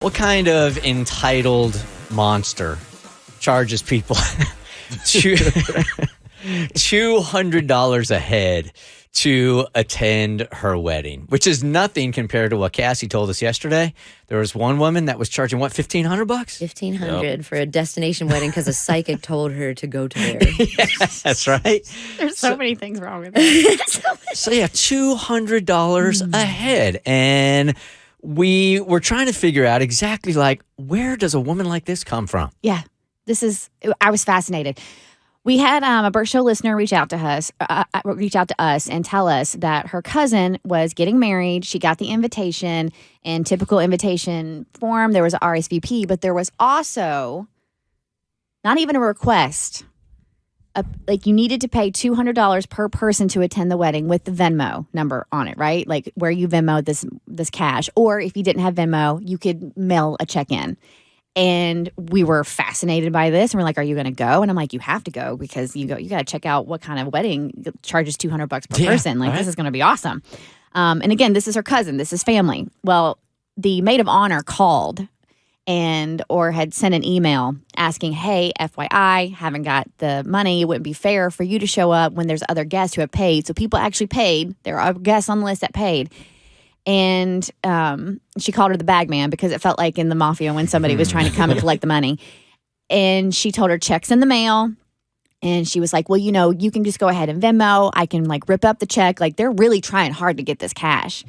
What kind of entitled monster charges people $200 a head to attend her wedding, which is nothing compared to what Cassie told us yesterday? There was one woman that was charging, what, $1,500? $1,500 for a destination wedding because a psychic told her to go to there. Yes, that's right. There's so many things wrong with it. So yeah, $200 a head. And we were trying to figure out exactly where does a woman like this come from? Yeah, I was fascinated. We had a Bert Show listener reach out to us and tell us that her cousin was getting married. She got the invitation in typical invitation form. There was a RSVP, but there was also not even a request. You needed to pay $200 per person to attend the wedding with the Venmo number on it, right? Like where you Venmo this cash, or if you didn't have Venmo, you could mail a check in. And we were fascinated by this, and we're like, "Are you going to go?" And I'm like, "You have to go because you got to check out what kind of wedding charges $200 per person. This is going to be awesome." And again, this is her cousin. This is family. Well, the maid of honor called or had sent an email asking, "Hey, FYI, haven't got the money. It wouldn't be fair for you to show up when there's other guests who have paid." So people actually paid. There are guests on the list that paid. And she called her the bag man because it felt like in the mafia when somebody was trying to come and collect the money. And she told her check's in the mail. And she was like, "Well, you can just go ahead and Venmo. I can rip up the check. They're really trying hard to get this cash."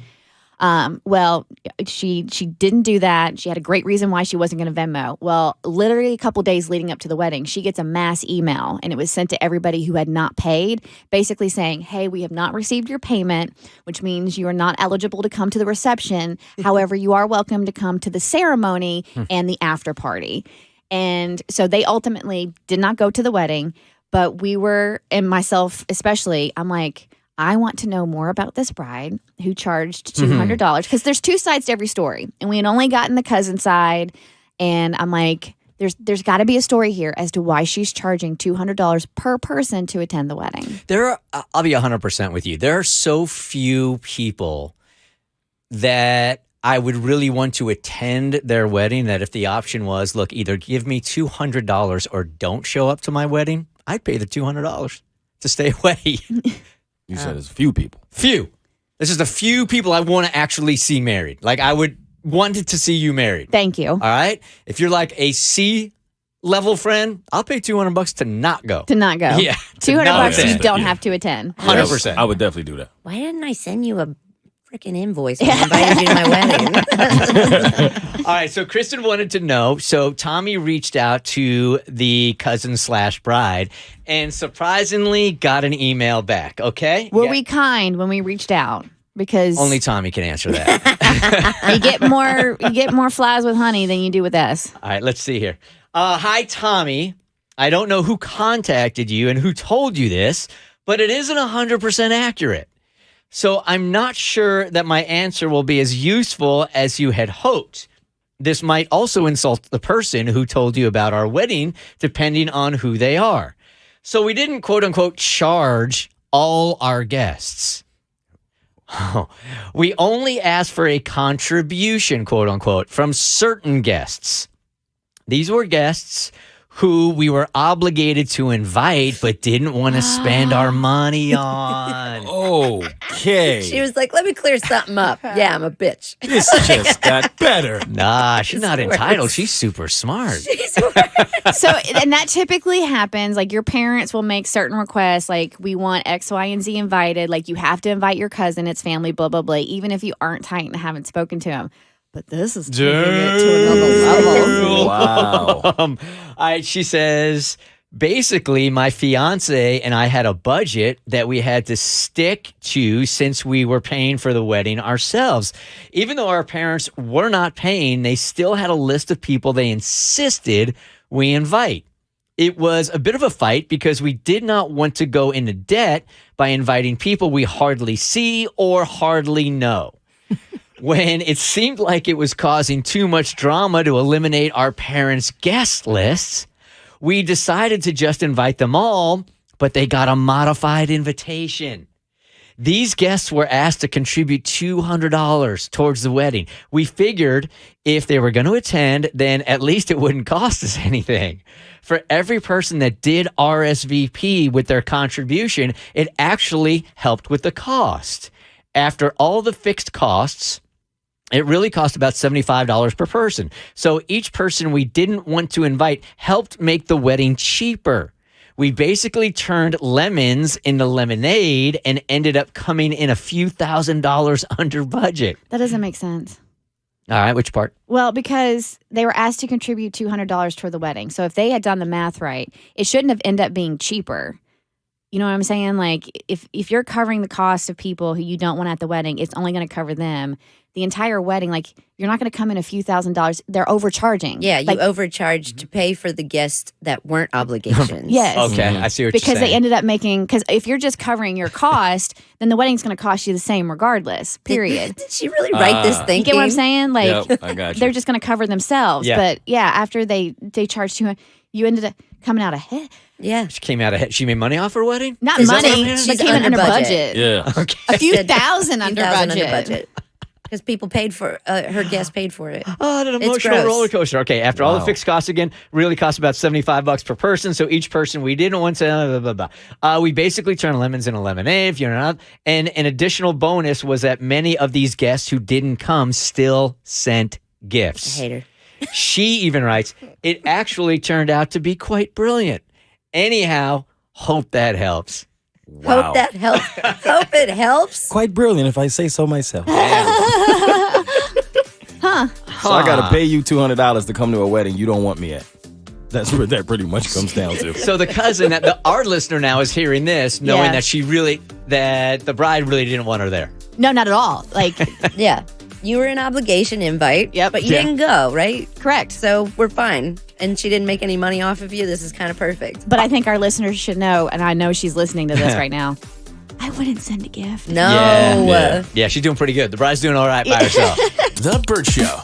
Well, she didn't do that. She had a great reason why she wasn't going to Venmo. Well, literally a couple days leading up to the wedding, she gets a mass email, and it was sent to everybody who had not paid, basically saying, "Hey, we have not received your payment, which means you are not eligible to come to the reception. However, you are welcome to come to the ceremony and the after party." And so they ultimately did not go to the wedding, but we were, and myself especially, I'm like, I want to know more about this bride who charged $200 because there's two sides to every story. And we had only gotten the cousin side. And I'm like, there's got to be a story here as to why she's charging $200 per person to attend the wedding. I'll be 100% with you. There are so few people that I would really want to attend their wedding that if the option was, look, either give me $200 or don't show up to my wedding, I'd pay the $200 to stay away. You said it's few people. Few. This is the few people I want to actually see married. I would want to see you married. Thank you. All right? If you're like a C-level friend, I'll pay $200 to not go. To not go. Yeah. $200 you don't have to attend. 100%. I would definitely do that. Why didn't I send you a freaking invoice when I invited you to my wedding? All right, so Kristen wanted to know. So Tommy reached out to the cousin/bride and surprisingly got an email back, okay? Were we kind when we reached out? Because only Tommy can answer that. you get more flies with honey than you do with us. All right, let's see here. Hi, Tommy. I don't know who contacted you and who told you this, but it isn't 100% accurate. So I'm not sure that my answer will be as useful as you had hoped. This might also insult the person who told you about our wedding, depending on who they are. So we didn't, quote unquote, charge all our guests. We only asked for a contribution, quote unquote, from certain guests. These were guests who we were obligated to invite but didn't want to spend our money on. Okay. She was like, "Let me clear something up." Yeah, I'm a bitch. This just got better. Nah, she's not entitled. She's super smart. So, and that typically happens. Your parents will make certain requests, we want X, Y, and Z invited. You have to invite your cousin, it's family, blah, blah, blah, even if you aren't tight and haven't spoken to him. But this is taking it to another level. Wow. She says, basically, my fiance and I had a budget that we had to stick to since we were paying for the wedding ourselves. Even though our parents were not paying, they still had a list of people they insisted we invite. It was a bit of a fight because we did not want to go into debt by inviting people we hardly see or hardly know. When it seemed like it was causing too much drama to eliminate our parents' guest lists, we decided to just invite them all, but they got a modified invitation. These guests were asked to contribute $200 towards the wedding. We figured if they were going to attend, then at least it wouldn't cost us anything. For every person that did RSVP with their contribution, it actually helped with the cost. After all the fixed costs, it really cost about $75 per person. So each person we didn't want to invite helped make the wedding cheaper. We basically turned lemons into lemonade and ended up coming in a few $1,000s under budget. That doesn't make sense. All right, which part? Well, because they were asked to contribute $200 toward the wedding. So if they had done the math right, it shouldn't have ended up being cheaper. You know what I'm saying? Like, if you're covering the cost of people who you don't want at the wedding, it's only going to cover them. The entire wedding, like, you're not going to come in a few $1,000s. They're overcharging. Yeah, you like, overcharged to pay for the guests that weren't obligations. Yes. Okay, I see what Because you're saying. they ended up making, because if you're just covering your cost, then the wedding's going to cost you the same regardless, period. Did she really write this thinking? You get what I'm saying? Like, Yep, I got you. they're just going to cover themselves. Yeah. But yeah, after they charged $200, you ended up coming out ahead. Yeah. She came out ahead. She made money off her wedding? Not Is that what I'm money, hearing? but She's came in under under budget. budget. Yeah. Okay. A few Said thousand under budget. Because people paid for her guests paid for it. Oh, an It's emotional gross. roller coaster. Okay, after all the Wow. fixed costs again, really cost about $75 per person. So each person we didn't want to, blah, blah, blah. We basically turned lemons into lemonade, if you're not. And an additional bonus was that many of these guests who didn't come still sent gifts. I hate her. She even writes, it actually turned out to be quite brilliant. Anyhow, hope that helps. Wow. Hope that helps. Hope it helps. Quite brilliant, if I say so myself. Huh. So I got to pay you $200 to come to a wedding you don't want me at. That's what that pretty much comes down to. So the cousin, our listener now is hearing this, knowing Yeah. that the bride really didn't want her there. No, not at all. Like, Yeah. You were an obligation invite, Yep. but you Yeah. didn't go, right? correct. So we're fine. And she didn't make any money off of you. This is kind of perfect. But I think our listeners should know, and I know she's listening to this right now, I wouldn't send a gift. No. Yeah, she's doing pretty good. The bride's doing all right by herself. The Bert Show.